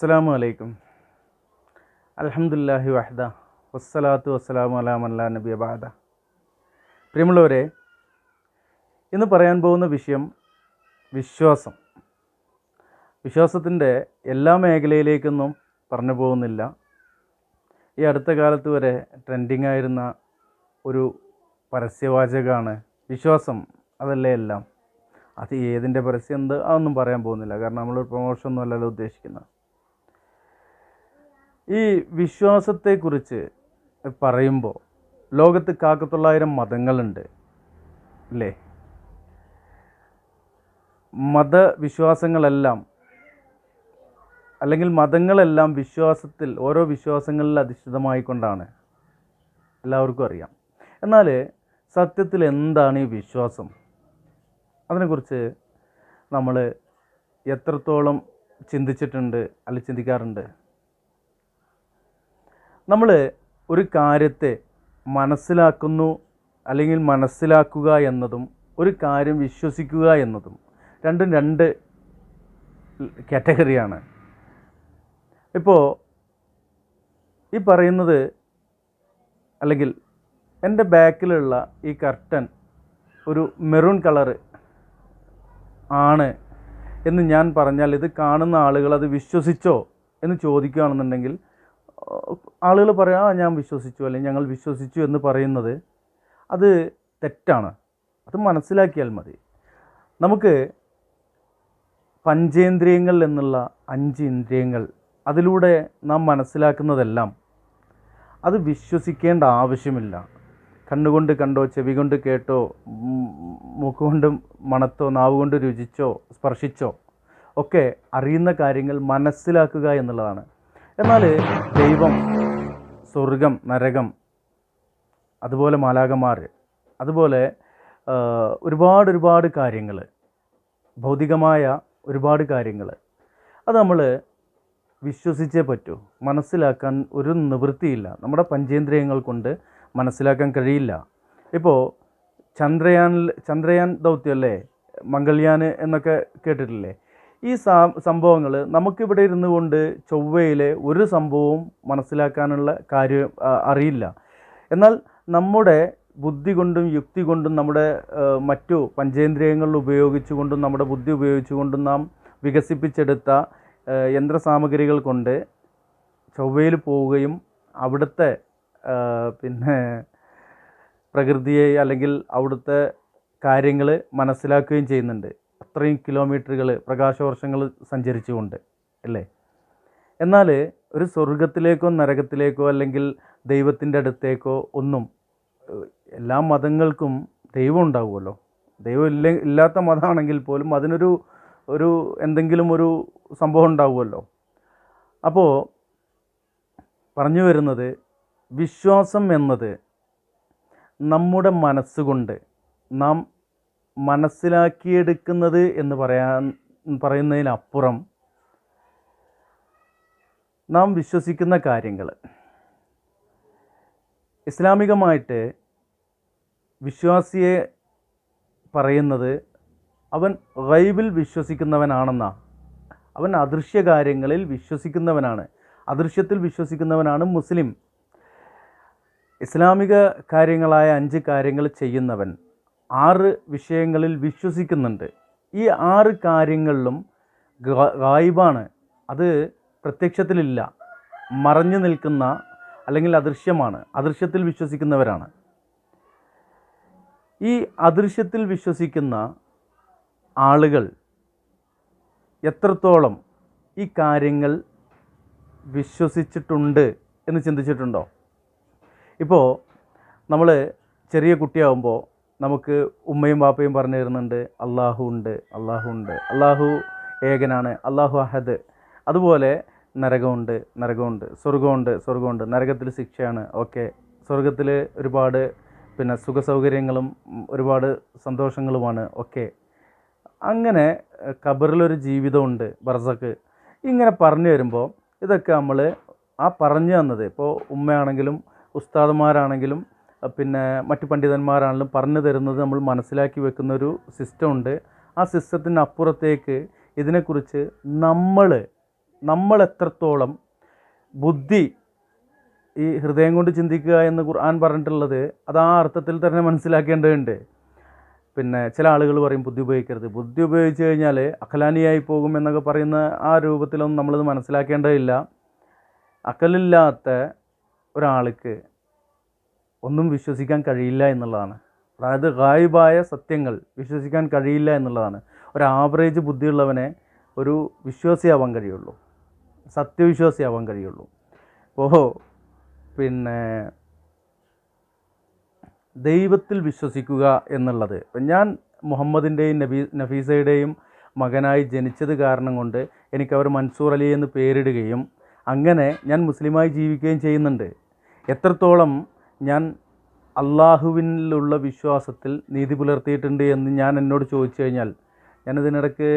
അസ്സലാമു അലൈക്കും. അൽഹംദുലില്ലാഹി വഹ്ദ വസ്സലാത്തു വസ്സലാമു അലാ മൻ ലാ നബിയ ബഅദ. പ്രിയമുള്ളവരെ, ഇന്ന് പറയാൻ പോകുന്ന വിഷയം വിശ്വാസം. വിശ്വാസത്തിൻ്റെ എല്ലാ മേഖലയിലേക്കൊന്നും പറഞ്ഞു പോകുന്നില്ല. ഈ അടുത്ത കാലത്ത് വരെ ട്രെൻഡിങ് ആയിരുന്ന ഒരു പരസ്യവാചകമാണ് വിശ്വാസം അതല്ലേ എല്ലാം. അത് ഏതിൻ്റെ പരസ്യം എന്ത് അതൊന്നും പറയാൻ പോകുന്നില്ല, കാരണം നമ്മളൊരു പ്രൊമോഷൻ ഒന്നും അല്ലല്ലോ ഉദ്ദേശിക്കുന്നത്. ഈ വിശ്വാസത്തെക്കുറിച്ച് പറയുമ്പോൾ ലോകത്ത് 900 മതങ്ങളുണ്ട് അല്ലേ? മതവിശ്വാസങ്ങളെല്ലാം അല്ലെങ്കിൽ മതങ്ങളെല്ലാം വിശ്വാസത്തിൽ, ഓരോ വിശ്വാസങ്ങളിൽ അധിഷ്ഠിതമായിക്കൊണ്ടാണ്, എല്ലാവർക്കും അറിയാം. എന്നാൽ സത്യത്തിൽ എന്താണ് ഈ വിശ്വാസം? അതിനെക്കുറിച്ച് നമ്മൾ എത്രത്തോളം ചിന്തിച്ചിട്ടുണ്ട് അല്ലെങ്കിൽ ചിന്തിക്കാറുണ്ട്? നമ്മൾ ഒരു കാര്യത്തെ മനസ്സിലാക്കുന്നു അല്ലെങ്കിൽ മനസ്സിലാക്കുക എന്നതും ഒരു കാര്യം വിശ്വസിക്കുക എന്നതും രണ്ടും രണ്ട് കാറ്റഗറിയാണ്. ഇപ്പോൾ ഈ പറയുന്നത്, അല്ലെങ്കിൽ എൻ്റെ ബാക്കിലുള്ള ഈ കർട്ടൻ ഒരു മെറൂൺ കളറ് ആണ് എന്ന് ഞാൻ പറഞ്ഞാൽ, ഇത് കാണുന്ന ആളുകൾ അത് വിശ്വസിച്ചോ എന്ന് ചോദിക്കുകയാണെന്നുണ്ടെങ്കിൽ ആളുകൾ പറയാം ഞാൻ വിശ്വസിച്ചു അല്ലെങ്കിൽ ഞങ്ങൾ വിശ്വസിച്ചു എന്ന് പറയുന്നത് അത് തെറ്റാണ്. അത് മനസ്സിലാക്കിയാൽ മതി. നമുക്ക് പഞ്ചേന്ദ്രിയങ്ങൾ എന്നുള്ള 5 ഇന്ദ്രിയങ്ങൾ, അതിലൂടെ നാം മനസ്സിലാക്കുന്നതെല്ലാം അത് വിശ്വസിക്കേണ്ട ആവശ്യമില്ല. കണ്ണുകൊണ്ട് കണ്ടോ, ചെവി കൊണ്ട് കേട്ടോ, മൂക്കുകൊണ്ട് മണത്തോ, നാവ് കൊണ്ട് രുചിച്ചോ സ്പർശിച്ചോ ഒക്കെ അറിയുന്ന കാര്യങ്ങൾ മനസ്സിലാക്കുക എന്നുള്ളതാണ്. എന്നാൽ ദൈവം, സ്വർഗം, നരകം, അതുപോലെ മാലാഖമാർ, അതുപോലെ ഒരുപാട് കാര്യങ്ങൾ, ഭൗതികമായ ഒരുപാട് കാര്യങ്ങൾ, അത് നമ്മൾ വിശ്വസിച്ചേ പറ്റൂ. മനസ്സിലാക്കാൻ ഒരു നിവൃത്തിയില്ല. നമ്മുടെ പഞ്ചേന്ദ്രിയങ്ങൾ കൊണ്ട് മനസ്സിലാക്കാൻ കഴിയില്ല. ഇപ്പോൾ ചന്ദ്രയാൻ ദൗത്യമല്ലേ, മംഗൾയാൻ എന്നൊക്കെ കേട്ടിട്ടില്ലേ? ഈ സംഭവങ്ങൾ നമുക്കിവിടെ ഇരുന്നു കൊണ്ട് ചൊവ്വയിലെ ഒരു സംഭവവും മനസ്സിലാക്കാനുള്ള കാര്യം അറിയില്ല. എന്നാൽ നമ്മുടെ ബുദ്ധി കൊണ്ടും യുക്തി കൊണ്ടും നമ്മുടെ മറ്റു പഞ്ചേന്ദ്രിയങ്ങൾ ഉപയോഗിച്ചുകൊണ്ടും നമ്മുടെ ബുദ്ധി ഉപയോഗിച്ചുകൊണ്ടും നാം വികസിപ്പിച്ചെടുത്ത യന്ത്രസാമഗ്രികൾ കൊണ്ട് ചൊവ്വയിൽ പോവുകയും അവിടുത്തെ പ്രകൃതിയെ അല്ലെങ്കിൽ അവിടുത്തെ കാര്യങ്ങൾ മനസ്സിലാക്കുകയും ചെയ്യുന്നുണ്ട്. അത്രയും കിലോമീറ്ററുകൾ, പ്രകാശവർഷങ്ങൾ സഞ്ചരിച്ചുകൊണ്ട് അല്ലേ? എന്നാൽ ഒരു സ്വർഗത്തിലേക്കോ നരകത്തിലേക്കോ അല്ലെങ്കിൽ ദൈവത്തിൻ്റെ അടുത്തേക്കോ ഒന്നും, എല്ലാ മതങ്ങൾക്കും ദൈവം ഉണ്ടാവുമല്ലോ. ദൈവം ഇല്ലാത്ത മതമാണെങ്കിൽ പോലും അതിനൊരു എന്തെങ്കിലും ഒരു സംഭവം ഉണ്ടാവുമല്ലോ. അപ്പോൾ പറഞ്ഞു വരുന്നത്, വിശ്വാസം എന്നത് നമ്മുടെ മനസ്സുകൊണ്ട് നാം മനസ്സിലാക്കിയെടുക്കുന്നത് എന്ന് പറയുന്നതിനപ്പുറം നാം വിശ്വസിക്കുന്ന കാര്യങ്ങൾ. ഇസ്ലാമികമായിട്ട് വിശ്വാസിയെ പറയുന്നത് അവൻ ഗൈബിൽ വിശ്വസിക്കുന്നവനാണെന്നാണ്. അവൻ അദൃശ്യ കാര്യങ്ങളിൽ വിശ്വസിക്കുന്നവനാണ്, അദൃശ്യത്തിൽ വിശ്വസിക്കുന്നവനാണ് മുസ്ലിം. ഇസ്ലാമിക കാര്യങ്ങളായ 5 കാര്യങ്ങൾ ചെയ്യുന്നവൻ 6 വിഷയങ്ങളിൽ വിശ്വസിക്കുന്നുണ്ട്. ഈ 6 കാര്യങ്ങളിലും ഗായിബാണ്, അത് പ്രത്യക്ഷത്തിലില്ല, മറഞ്ഞു നിൽക്കുന്ന അല്ലെങ്കിൽ അദൃശ്യമാണ്, അദൃശ്യത്തിൽ വിശ്വസിക്കുന്നവരാണ്. ഈ അദൃശ്യത്തിൽ വിശ്വസിക്കുന്ന ആളുകൾ എത്രത്തോളം ഈ കാര്യങ്ങൾ വിശ്വസിച്ചിട്ടുണ്ട് എന്ന് ചിന്തിച്ചിട്ടുണ്ടോ? ഇപ്പോൾ നമ്മൾ ചെറിയ കുട്ടിയാവുമ്പോൾ നമുക്ക് ഉമ്മയും വാപ്പയും പറഞ്ഞു തരുന്നുണ്ട്, അള്ളാഹു ഉണ്ട്, അള്ളാഹു ഏകനാണ്, അള്ളാഹു അഹദ്. അതുപോലെ നരകമുണ്ട്, സ്വർഗമുണ്ട്, നരകത്തിൽ ശിക്ഷയാണ്. ഓക്കെ, സ്വർഗത്തിൽ ഒരുപാട് സുഖസൗകര്യങ്ങളും ഒരുപാട് സന്തോഷങ്ങളുമാണ്. ഓക്കെ, അങ്ങനെ ഖബറിലൊരു ജീവിതമുണ്ട്, ബർസഖ്. ഇങ്ങനെ പറഞ്ഞു വരുമ്പോൾ ഇതൊക്കെ നമ്മൾ ആ പറഞ്ഞു തന്നത്, ഇപ്പോൾ ഉമ്മയാണെങ്കിലും ഉസ്താദുമാരാണെങ്കിലും മറ്റു പണ്ഡിതന്മാരാണെങ്കിലും പറഞ്ഞു തരുന്നത് നമ്മൾ മനസ്സിലാക്കി വെക്കുന്നൊരു സിസ്റ്റമുണ്ട്. ആ സിസ്റ്റത്തിനപ്പുറത്തേക്ക് ഇതിനെക്കുറിച്ച് നമ്മൾ നമ്മൾ എത്രത്തോളം ബുദ്ധി ഈ ഹൃദയം കൊണ്ട് ചിന്തിക്കുക എന്ന് ഖുർആൻ പറഞ്ഞിട്ടുള്ളത് അത് ആ അർത്ഥത്തിൽ തന്നെ മനസ്സിലാക്കേണ്ടതുണ്ട്. പിന്നെ ചില ആളുകൾ പറയും ബുദ്ധി ഉപയോഗിക്കരുത്, ബുദ്ധി ഉപയോഗിച്ച് കഴിഞ്ഞാൽ അഖലാനിയായി പോകും എന്നൊക്കെ പറയുന്ന ആ രൂപത്തിലൊന്നും നമ്മളിത് മനസ്സിലാക്കേണ്ടതില്ല. അക്കലില്ലാത്ത ഒരാൾക്ക് ഒന്നും വിശ്വസിക്കാൻ കഴിയില്ല എന്നുള്ളതാണ്. അതായത് ഗായിബായ സത്യങ്ങൾ വിശ്വസിക്കാൻ കഴിയില്ല എന്നുള്ളതാണ്. ഒരു ആവറേജ് ബുദ്ധിയുള്ളവനെ ഒരു വിശ്വാസിയാവാൻ കഴിയുള്ളൂ, സത്യവിശ്വാസിയാവാൻ കഴിയുള്ളൂ. അപ്പോൾ പിന്നെ ദൈവത്തിൽ വിശ്വസിക്കുക എന്നുള്ളത്, ഞാൻ മുഹമ്മദിൻ്റെയും നഫീസയുടെയും മകനായി ജനിച്ചത് കാരണം കൊണ്ട് എനിക്ക് അവർ മൻസൂർ അലി എന്ന് പേരിടുകയും അങ്ങനെ ഞാൻ മുസ്ലിമായി ജീവിക്കുകയും ചെയ്യുന്നുണ്ട്. എത്രത്തോളം ഞാൻ അള്ളാഹുവിനുള്ള വിശ്വാസത്തിൽ നീതി പുലർത്തിയിട്ടുണ്ട് എന്ന് ഞാൻ എന്നോട് ചോദിച്ചു കഴിഞ്ഞാൽ, ഞാനിതിനിടയ്ക്ക്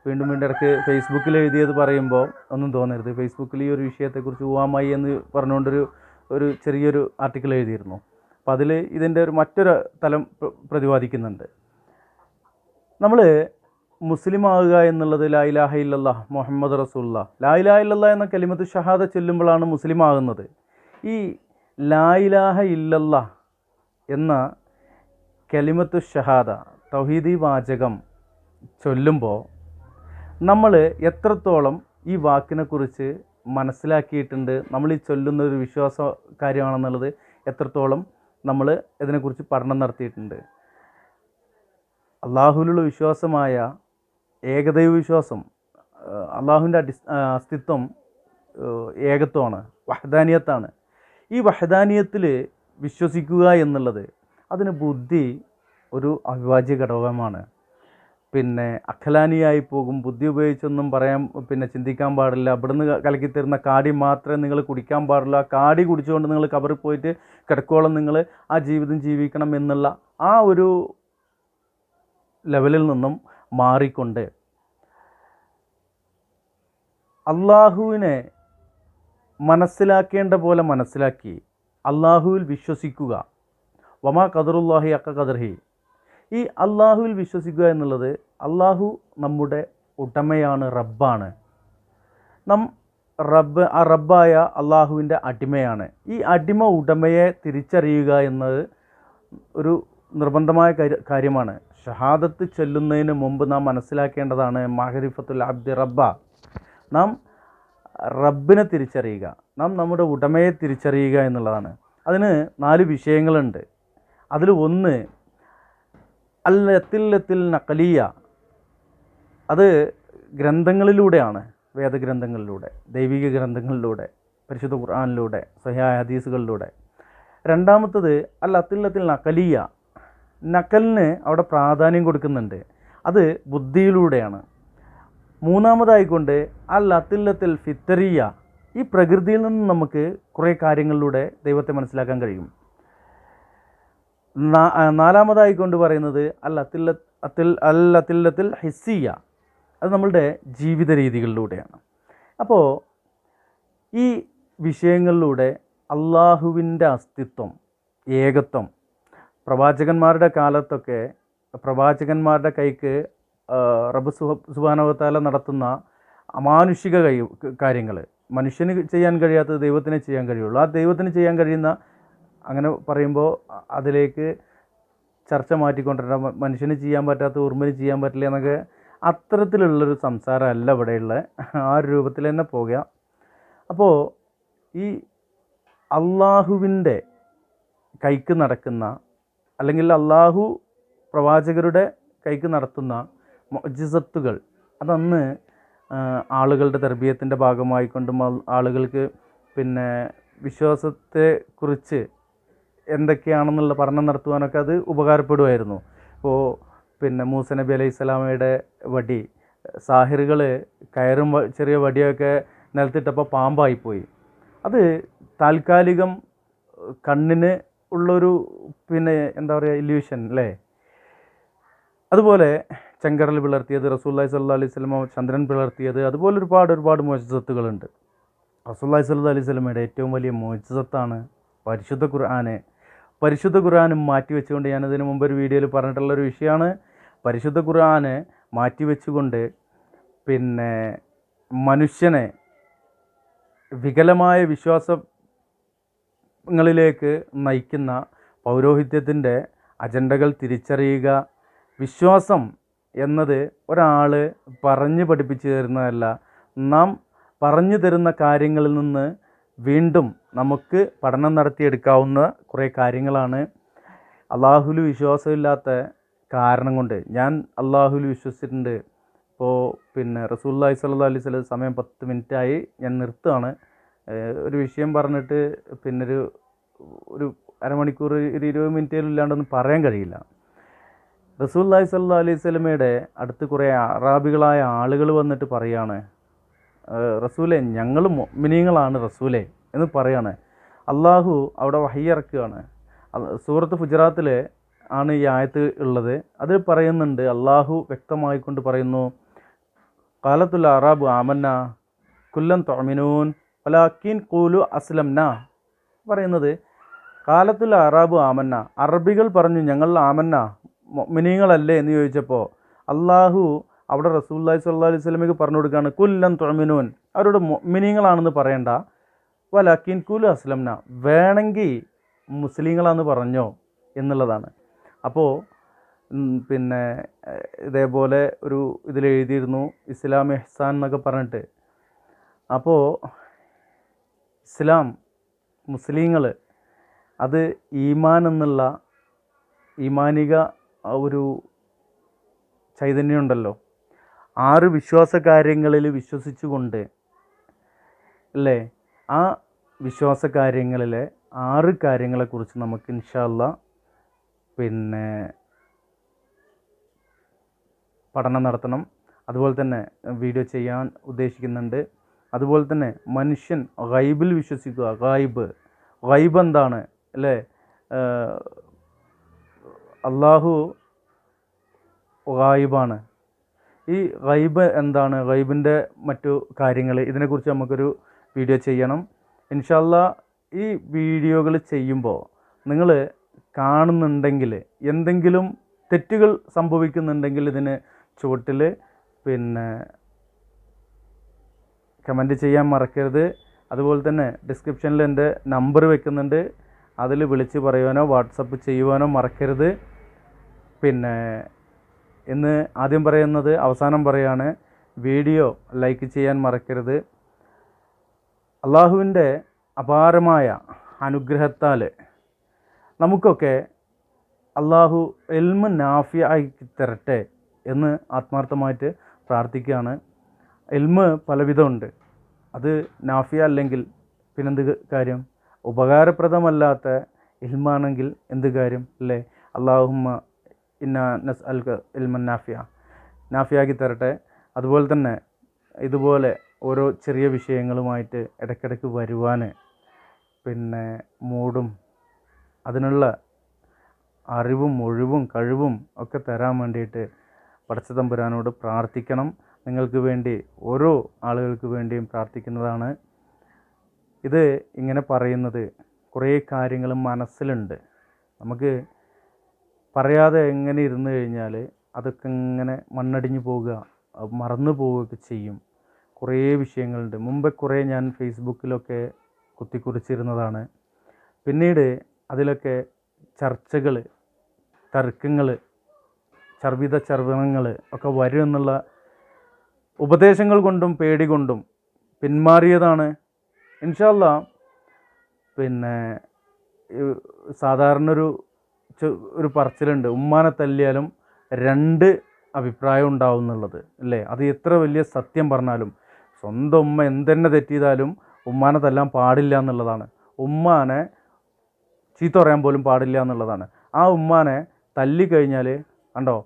വീണ്ടും ഇടയ്ക്ക് ഫേസ്ബുക്കിൽ എഴുതിയത് പറയുമ്പോൾ ഒന്നും തോന്നരുത്. ഫേസ്ബുക്കിൽ ഈ ഒരു വിഷയത്തെക്കുറിച്ച് ഊവാമായി എന്ന് പറഞ്ഞുകൊണ്ടൊരു ചെറിയൊരു ആർട്ടിക്കിൾ എഴുതിയിരുന്നു. അപ്പോൾ അതിൽ ഇതിൻ്റെ ഒരു മറ്റൊരു തലം പ്രതിപാദിക്കുന്നുണ്ട്. നമ്മൾ മുസ്ലിം ആവുക എന്നുള്ളത് ലാ ഇലാഹ ഇല്ലല്ലാഹ് മുഹമ്മദ് റസൂലുള്ളാഹ്, ലാ ഇലാഹ ഇല്ലല്ലാഹ് എന്ന കലിമത്ത് ഷഹാദ ചൊല്ലുമ്പോഴാണ് മുസ്ലിം ആകുന്നത്. ഈ ലാ ഇലാഹ ഇല്ലല്ലാഹ് എന്ന കലിമത്തു ഷഹാദ തൗഹീദി വാചകം ചൊല്ലുമ്പോൾ നമ്മൾ എത്രത്തോളം ഈ വാക്കിനെക്കുറിച്ച് മനസ്സിലാക്കിയിട്ടുണ്ട്, നമ്മൾ ഈ ചൊല്ലുന്ന ഒരു വിശ്വാസ കാര്യമാണെന്നുള്ളത് എത്രത്തോളം നമ്മൾ ഇതിനെക്കുറിച്ച് പഠനം നടത്തിയിട്ടുണ്ട്. അള്ളാഹുവിലുള്ള വിശ്വാസമായ ഏകദൈവ വിശ്വാസം, അള്ളാഹുവിൻ്റെ അസ്തിത്വം ഏകത്വമാണ്, വഹദാനിയത്താണ്. ഈ വഹദാനിയത്തിൽ വിശ്വസിക്കുക എന്നുള്ളത് അതിന് ബുദ്ധി ഒരു അവിഭാജ്യ ഘടകമാണ്. പിന്നെ അഖലാനിയായി പോകും, ബുദ്ധി ഉപയോഗിച്ചൊന്നും ചിന്തിക്കാൻ പാടില്ല, ഇവിടുന്ന് കലക്കിത്തരുന്ന കാടി മാത്രമേ നിങ്ങൾ കുടിക്കാൻ പാടില്ല, കാടി കുടിച്ചുകൊണ്ട് നിങ്ങൾ കബറിൽ പോയിട്ട് കിടക്കോളം നിങ്ങൾ ആ ജീവിതം ജീവിക്കണം എന്നുള്ള ആ ഒരു ലെവലിൽ നിന്നും മാറിക്കൊണ്ട് അള്ളാഹുവിനെ മനസ്സിലാക്കേണ്ട പോലെ മനസ്സിലാക്കി അള്ളാഹുവിൽ വിശ്വസിക്കുക. വമാ ഖദറുല്ലാഹി ഹഖ ഖദറിഹി. ഈ അള്ളാഹുവിൽ വിശ്വസിക്കുക എന്നുള്ളത്, അള്ളാഹു നമ്മുടെ ഉടമയാണ്, റബ്ബാണ്. ആ റബ്ബായ അള്ളാഹുവിൻ്റെ അടിമയാണ്. ഈ അടിമ ഉടമയെ തിരിച്ചറിയുക എന്നത് ഒരു നിർബന്ധമായ കാര്യമാണ്. ഷഹാദത്ത് ചൊല്ലുന്നതിന് മുമ്പ് നാം മനസ്സിലാക്കേണ്ടതാണ് മഅരിഫത്തുൽ അബ്ദി റബ്ബ. നാം റബ്ബിനെ തിരിച്ചറിയുക, നാം നമ്മുടെ ഉടമയെ തിരിച്ചറിയുക എന്നുള്ളതാണ്. അതിന് 4 വിഷയങ്ങളുണ്ട്. അതിൽ ഒന്ന് അൽ-അത്തില്ലത്തിൽ നഖലിയ. അത് ഗ്രന്ഥങ്ങളിലൂടെയാണ്, വേദഗ്രന്ഥങ്ങളിലൂടെ, ദൈവിക ഗ്രന്ഥങ്ങളിലൂടെ, പരിശുദ്ധ ഖുർആനിലൂടെ, സ്വഹീഹായ ഹദീസുകളിലൂടെ. രണ്ടാമത്തത് അൽ-അത്തില്ലത്തിൽ നഖലിയ. നഖലിന് അവിടെ പ്രാധാന്യം കൊടുക്കുന്നുണ്ട്, അത് ബുദ്ധിയിലൂടെയാണ്. മൂന്നാമതായിക്കൊണ്ട് അൽ-അത്തില്ലത്തിൽ ഫിത്തറിയ. ഈ പ്രകൃതിയിൽ നിന്ന് നമുക്ക് കുറേ കാര്യങ്ങളിലൂടെ ദൈവത്തെ മനസ്സിലാക്കാൻ കഴിയും. നാലാമതായിക്കൊണ്ട് പറയുന്നത് അൽ-അത്തില്ലത്തിൽ ഹിസ്സിയ. അത് നമ്മളുടെ ജീവിത രീതികളിലൂടെയാണ്. അപ്പോൾ ഈ വിഷയങ്ങളിലൂടെ അള്ളാഹുവിൻ്റെ അസ്തിത്വം, ഏകത്വം, പ്രവാചകന്മാരുടെ കാലത്തൊക്കെ പ്രവാചകന്മാരുടെ കൈക്ക് റബ്ബ് സുബ്ഹാനഹു വ തആല നടത്തുന്ന അമാനുഷിക കാര്യങ്ങൾ, മനുഷ്യന് ചെയ്യാൻ കഴിയാത്തത് ദൈവത്തിന് ചെയ്യാൻ കഴിയുള്ളൂ. ആ ദൈവത്തിന് ചെയ്യാൻ കഴിയുന്ന, അങ്ങനെ പറയുമ്പോൾ അതിലേക്ക് ചർച്ച മാറ്റിക്കൊണ്ടിരുന്ന, മനുഷ്യന് ചെയ്യാൻ പറ്റാത്ത ഉറുമ്പിന് ചെയ്യാൻ പറ്റില്ല എന്നൊക്കെ, അത്തരത്തിലുള്ളൊരു സംസാരമല്ല ഇവിടെയുള്ള. ആ ഒരു രൂപത്തിൽ തന്നെ പോകുക. അപ്പോൾ ഈ അള്ളാഹുവിൻ്റെ കൈക്ക് നടക്കുന്ന, അല്ലെങ്കിൽ അള്ളാഹു പ്രവാചകരുടെ കൈക്ക് നടത്തുന്ന മുഅ്ജിസത്തുകൾ, അതന്ന് ആളുകളുടെ തർബിയത്തിൻ്റെ ഭാഗമായിക്കൊണ്ടും ആളുകൾക്ക് വിശ്വാസത്തെക്കുറിച്ച് എന്തൊക്കെയാണെന്നുള്ള പഠനം നടത്തുവാനൊക്കെ അത് ഉപകാരപ്പെടുമായിരുന്നു. ഇപ്പോൾ മൂസ നബി അലൈഹി സ്വലാമയുടെ വടി, സാഹിറുകൾ കയറും ചെറിയ വടിയൊക്കെ നിലത്തിട്ടപ്പോൾ പാമ്പായിപ്പോയി. അത് താൽക്കാലികം കണ്ണിന് ഉള്ളൊരു ഇല്യൂഷൻ അല്ലേ. അതുപോലെ ചെങ്കടൽ പിളർത്തിയത്, റസൂലുള്ളാഹി സ്വല്ലല്ലാഹു അലൈഹി വസല്ലം ചന്ദ്രൻ പിളർത്തിയത്, അതുപോലെ ഒരുപാട് മുഅ്ജിസത്തുകളുണ്ട്. റസൂലുള്ളാഹി സ്വല്ലല്ലാഹു അലൈഹി വസല്ലമയുടെ ഏറ്റവും വലിയ മുഅ്ജിസത്താണ് പരിശുദ്ധ ഖുർആന്. പരിശുദ്ധ ഖുർആന് മാറ്റിവെച്ചുകൊണ്ട്, ഞാനതിന് മുമ്പ് ഒരു വീഡിയോയിൽ പറഞ്ഞിട്ടുള്ളൊരു വിഷയമാണ്, പരിശുദ്ധ ഖുർആന് മാറ്റിവെച്ചുകൊണ്ട് മനുഷ്യനെ വികലമായ വിശ്വാസങ്ങളിലേക്ക് നയിക്കുന്ന പൗരോഹിത്യത്തിൻ്റെ അജണ്ടകൾ തിരിച്ചറിയുക. വിശ്വാസം എന്നത് ഒരാൾ പറഞ്ഞു പഠിപ്പിച്ചു തരുന്നതല്ല. നാം പറഞ്ഞു തരുന്ന കാര്യങ്ങളിൽ നിന്ന് വീണ്ടും നമുക്ക് പഠനം നടത്തിയെടുക്കാവുന്ന കുറേ കാര്യങ്ങളാണ്. അള്ളാഹുവിൽ വിശ്വാസമില്ലാത്ത കാരണം കൊണ്ട്, ഞാൻ അള്ളാഹുവിൽ വിശ്വസിച്ചിട്ടുണ്ട്. ഇപ്പോൾ റസൂലുള്ളാഹി സ്വല്ലല്ലാഹു അലൈഹി വസല്ലം, സമയം 10 മിനിറ്റായി, ഞാൻ നിർത്തുകയാണ്. ഒരു വിഷയം പറഞ്ഞിട്ട് ഒരു അരമണിക്കൂർ 20 മിനിറ്റിലും ഇല്ലാണ്ടൊന്നും പറയാൻ കഴിയില്ല. റസൂലുള്ളാഹി സ്വല്ലല്ലാഹു അലൈഹി വസല്ലമയുടെ അടുത്ത് കുറേ അറാബികളായ ആളുകൾ വന്നിട്ട് പറയാണ്, റസൂലെ, ഞങ്ങൾ മുഅ്മിനീങ്ങളാണ് റസൂലെ എന്ന് പറയാണ്. അള്ളാഹു അവിടെ വഹി ഇറക്കുകയാണ്. സൂറത്ത് ഫുജറാത്തിൽ ആണ് ഈ ആയത്ത് ഉള്ളത്. അതിൽ പറയുന്നുണ്ട്, അള്ളാഹു വ്യക്തമായിക്കൊണ്ട് പറയുന്നു, ഖാലത്തുൽ അറാബു ആമന്ന കുല്ലൻ തുഅ്മിനൂൻ വലാകിൻ ഖൂലു അസ്ലംന. പറയുന്നത് ഖാലത്തുൽ അറാബു ആമന്ന, അറബികൾ പറഞ്ഞു ഞങ്ങൾ ആമന്ന, മുഅ്മിനീങ്ങളല്ലേ എന്ന് ചോദിച്ചപ്പോൾ അള്ളാഹു അവിടെ റസൂലുള്ളാഹി സ്വല്ലല്ലാഹു അലൈഹി വസല്ലമയ്ക്ക് പറഞ്ഞു കൊടുക്കുകയാണ്, കുല്ലൻ തുഅ്മിനൂൻ, അവരോട് മുഅ്മിനീങ്ങളാണെന്ന് പറയണ്ട, വലാകിൻ ഖൂലു അസ്ലംന, വേണമെങ്കിൽ മുസ്ലിങ്ങളാണെന്ന് പറഞ്ഞോ എന്നുള്ളതാണ്. അപ്പോൾ ഇതേപോലെ ഒരു ഇതിലെഴുതിയിരുന്നു, ഇസ്ലാം ഇഹ്സാൻ എന്നൊക്കെ പറഞ്ഞിട്ട്. അപ്പോൾ ഇസ്ലാം, മുസ്ലിങ്ങൾ, അത് ഈമാൻ എന്നുള്ള ഈമാനിക ഒരു ചൈതന്യമുണ്ടല്ലോ, 6 വിശ്വാസ കാര്യങ്ങളിൽ വിശ്വസിച്ചുകൊണ്ട് അല്ലേ, ആ വിശ്വാസ കാര്യങ്ങളിലെ 6 കാര്യങ്ങളെക്കുറിച്ച് നമുക്ക് ഇൻഷാ അല്ലാഹ് പഠനം നടത്തണം. അതുപോലെ തന്നെ വീഡിയോ ചെയ്യാൻ ഉദ്ദേശിക്കുന്നുണ്ട്. അതുപോലെ തന്നെ മനുഷ്യൻ ഗൈബിൽ വിശ്വസിക്കുക. ഗൈബ് എന്താണ് അല്ലേ? അള്ളാഹു ഗായിബാണ്. ഈ ഗൈബ് എന്താണ്, ഗൈബിൻ്റെ മറ്റു കാര്യങ്ങൾ, ഇതിനെക്കുറിച്ച് നമുക്കൊരു വീഡിയോ ചെയ്യണം ഇൻഷാ അല്ലാഹ്. ഈ വീഡിയോകൾ ചെയ്യുമ്പോൾ നിങ്ങൾ കാണുന്നുണ്ടെങ്കിൽ, എന്തെങ്കിലും തെറ്റുകൾ സംഭവിക്കുന്നുണ്ടെങ്കിൽ ഇതിന് ചുവട്ടിൽ കമൻറ്റ് ചെയ്യാൻ മറക്കരുത്. അതുപോലെ തന്നെ ഡിസ്ക്രിപ്ഷനിൽ എൻ്റെ നമ്പർ വെക്കുന്നുണ്ട്, അതിൽ വിളിച്ച് പറയുവാനോ വാട്സപ്പ് ചെയ്യുവാനോ മറക്കരുത്. ഇന്ന് ആദ്യം പറയുന്നത് അവസാനം പറയാണ്, വീഡിയോ ലൈക്ക് ചെയ്യാൻ മറക്കരുത്. അള്ളാഹുവിൻ്റെ അപാരമായ അനുഗ്രഹത്താൽ നമുക്കൊക്കെ അള്ളാഹു ഇൽമ് നാഫിയാക്കി തരട്ടെ എന്ന് ആത്മാർത്ഥമായിട്ട് പ്രാർത്ഥിക്കുകയാണ്. ഇൽമ് പലവിധമുണ്ട്. അത് നാഫിയ അല്ലെങ്കിൽ പിന്നെന്ത് കാര്യം? ഉപകാരപ്രദമല്ലാത്ത ഇൽമാണെങ്കിൽ എന്ത് കാര്യം അല്ലേ? അല്ലാഹുമ്മ ഇന്നാ നസ്അലുക ഇൽമൻ നാഫിയാക്കി തരട്ടെ. അതുപോലെ തന്നെ ഇതുപോലെ ഓരോ ചെറിയ വിഷയങ്ങളുമായിട്ട് ഇടയ്ക്കിടയ്ക്ക് വരുവാൻ മൂടും, അതിനുള്ള അറിവും ഒഴിവും കഴിവും ഒക്കെ തരാൻ വേണ്ടിയിട്ട് പടച്ച തമ്പുരാനോട് പ്രാർത്ഥിക്കണം. നിങ്ങൾക്ക് വേണ്ടി, ഓരോ ആളുകൾക്ക് വേണ്ടിയും പ്രാർത്ഥിക്കുന്നതാണ്. ഇത് ഇങ്ങനെ പറയുന്നത് കുറേ കാര്യങ്ങൾ മനസ്സിലുണ്ട്. നമുക്ക് പറയാതെ എങ്ങനെ ഇരുന്ന് കഴിഞ്ഞാൽ അതൊക്കെ ഇങ്ങനെ മണ്ണടിഞ്ഞു പോവുക, മറന്നു പോവുകയൊക്കെ ചെയ്യും. കുറേ വിഷയങ്ങളുണ്ട്. മുമ്പ് കുറേ ഞാൻ ഫേസ്ബുക്കിലൊക്കെ കുത്തിക്കുറിച്ചിരുന്നതാണ്. പിന്നീട് അതിലൊക്കെ ചർച്ചകൾ, തർക്കങ്ങൾ, ചർവണങ്ങൾ ഒക്കെ വരും എന്നുള്ള ഉപദേശങ്ങൾ കൊണ്ടും പേടി കൊണ്ടും പിന്മാറിയതാണ്. ഇൻഷാ അല്ലാഹ് സാധാരണ ഒരു പറച്ചിലുണ്ട്, ഉമ്മാനെ തല്ലിയാലും 2 അഭിപ്രായം ഉണ്ടാവും എന്നുള്ളത് അല്ലേ? അത് എത്ര വലിയ സത്യം പറഞ്ഞാലും സ്വന്തം ഉമ്മ എന്തെന്നെ തെറ്റിയതാലും ഉമ്മാനെ തല്ലാൻ പാടില്ല എന്നുള്ളതാണ്. ഉമ്മാനെ ചീത്ത പറയാൻ പോലും പാടില്ല എന്നുള്ളതാണ്. ആ ഉമ്മാനെ തല്ലിക്കഴിഞ്ഞാൽ കണ്ടോ,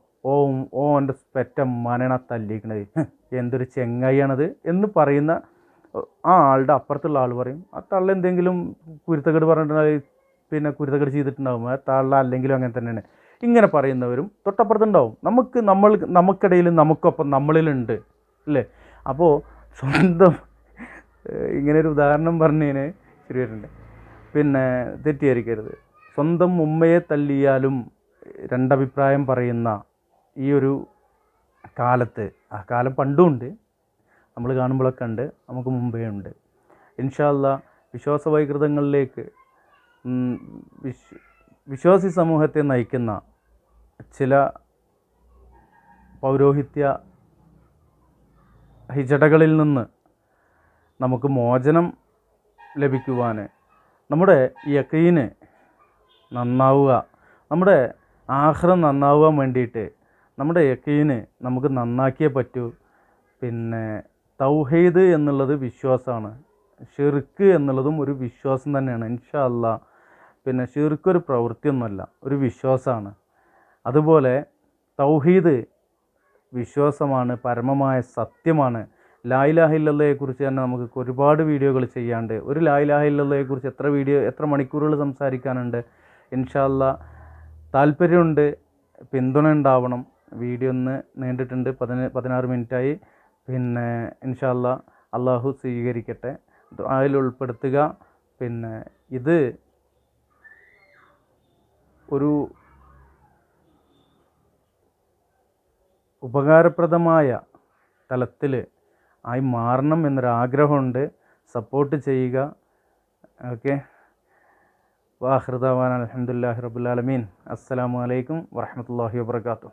എൻ്റെ പെറ്റ ഉമ്മാനെയാണ് ആ തല്ലിക്കണത്, എന്തൊരു ചെങ്ങായിയാണത് എന്ന് പറയുന്ന ആ ആളുടെ അപ്പുറത്തുള്ള ആൾ പറയും, ആ തള്ള എന്തെങ്കിലും കുരുത്തക്കേട് പറഞ്ഞിട്ടുണ്ടെങ്കിൽ കുരുത്തക്കേട് ചെയ്തിട്ടുണ്ടാകും, ആ തള്ള അല്ലെങ്കിലും അങ്ങനെ തന്നെയാണ്. ഇങ്ങനെ പറയുന്നവരും തൊട്ടപ്പുറത്തുണ്ടാവും. നമുക്കിടയിൽ നമുക്കൊപ്പം നമ്മളിലുണ്ട് അല്ലേ? അപ്പോൾ സ്വന്തം ഇങ്ങനൊരു ഉദാഹരണം പറഞ്ഞതിന് ശരിയായിട്ടുണ്ട്. തെറ്റിദ്ധരിക്കരുത്. സ്വന്തം ഉമ്മയെ തല്ലിയാലും 2 അഭിപ്രായം പറയുന്ന ഈ ഒരു കാലത്ത്, ആ കാലം പണ്ടും ഉണ്ട്, നമ്മൾ കാണുമ്പോഴൊക്കെ ഉണ്ട്, നമുക്ക് മുമ്പേ ഉണ്ട്. ഇൻഷാ അല്ലാ വിശ്വാസവൈകൃതങ്ങളിലേക്ക് വിശ്വാസി സമൂഹത്തെ നയിക്കുന്ന ചില പൗരോഹിത്യ ഹിജടകളിൽ നിന്ന് നമുക്ക് മോചനം ലഭിക്കുവാൻ, നമ്മുടെ യഖീന് നന്നാവുക, നമ്മുടെ ആഖിറം നന്നാവാൻ വേണ്ടിയിട്ട് നമ്മുടെ യഖീന് നമുക്ക് നന്നാക്കിയേ പറ്റൂ. പിന്നെ തൗഹീദ് എന്നുള്ളത് വിശ്വാസമാണ്, ഷിർക്ക് എന്നുള്ളതും ഒരു വിശ്വാസം തന്നെയാണ് ഇൻഷാ അല്ലാ. പിന്നെ ഷിർക്ക് ഒരു പ്രവൃത്തിയൊന്നുമല്ല, ഒരു വിശ്വാസമാണ്. അതുപോലെ തൗഹീദ് വിശ്വാസമാണ്, പരമമായ സത്യമാണ്. ലാ ഇലാഹ ഇല്ലല്ലാഹയെക്കുറിച്ച് തന്നെ നമുക്ക് ഒരുപാട് വീഡിയോകൾ ചെയ്യാണ്ട്. ഒരു ലാ ഇലാഹ ഇല്ലല്ലാഹയെക്കുറിച്ച് എത്ര മണിക്കൂറുകൾ സംസാരിക്കാനുണ്ട്. ഇൻഷാ അല്ലാ താല്പര്യമുണ്ട്, പിന്തുണ ഉണ്ടാവണം. വീഡിയോ ഒന്ന് നീണ്ടിട്ടുണ്ട്, 16 മിനിറ്റായി. പിന്നെ ഇൻഷാ അല്ലാ അള്ളാഹു സ്വീകരിക്കട്ടെ, ദുആയിൽ ഉൾപ്പെടുത്തുക. പിന്നെ ഇത് ഒരു ഉപകാരപ്രദമായ തലത്തിൽ ആയി മാറണം എന്നൊരാഗ്രഹമുണ്ട്. സപ്പോർട്ട് ചെയ്യുക. ഓക്കെ. വാഹിർ ദഅവാന അൽഹംദുലില്ലാഹി റബ്ബിൽ ആലമീൻ. അസ്സലാമു അലൈക്കും വറഹ്മത്തുള്ളാഹി വബറകാതുഹു.